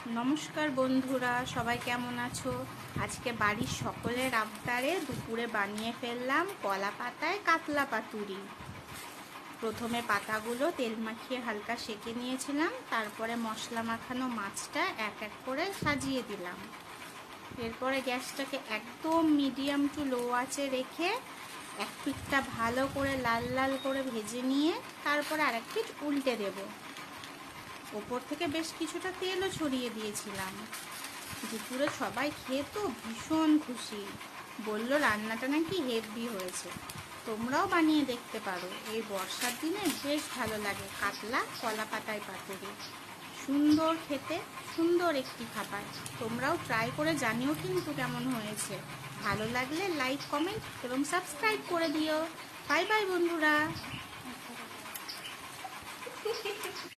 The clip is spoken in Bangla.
নমস্কার বন্ধুরা, সবাই কেমন আছো? আজকে বাড়ির সকলের আবদারে দুপুরে বানিয়ে ফেললাম কলা পাতায় কাতলা পাতুরি। প্রথমে পাতাগুলো তেল মাখিয়ে হালকা সেঁকে নিয়েছিলাম, তারপরে মশলা মাখানো মাছটা এক এক করে সাজিয়ে দিলাম। এরপরে গ্যাসটাকে একদম মিডিয়াম টু লো আঁচে রেখে এক পিঠটা ভালো করে লাল লাল করে ভেজে নিয়ে তারপরে আরেক পিঠ উল্টে দেবো। ওপর থেকে বেশ কিছুটা তেলও ছড়িয়ে দিয়েছিলাম। দুপুরে সবাই খেয়ে তো ভীষণ খুশি, বললো রান্নাটা নাকি হেভি হয়েছে। তোমরাও বানিয়ে দেখতে পারো, এই বর্ষার দিনে বেশ ভালো লাগে কাতলা কলা পাতায় পাতুরি। সুন্দর খেতে, সুন্দর একটি খাবার। তোমরাও ট্রাই করে জানিও কিন্তু কেমন হয়েছে। ভালো লাগলে লাইক, কমেন্ট এবং সাবস্ক্রাইব করে দিও। বাই বাই বন্ধুরা।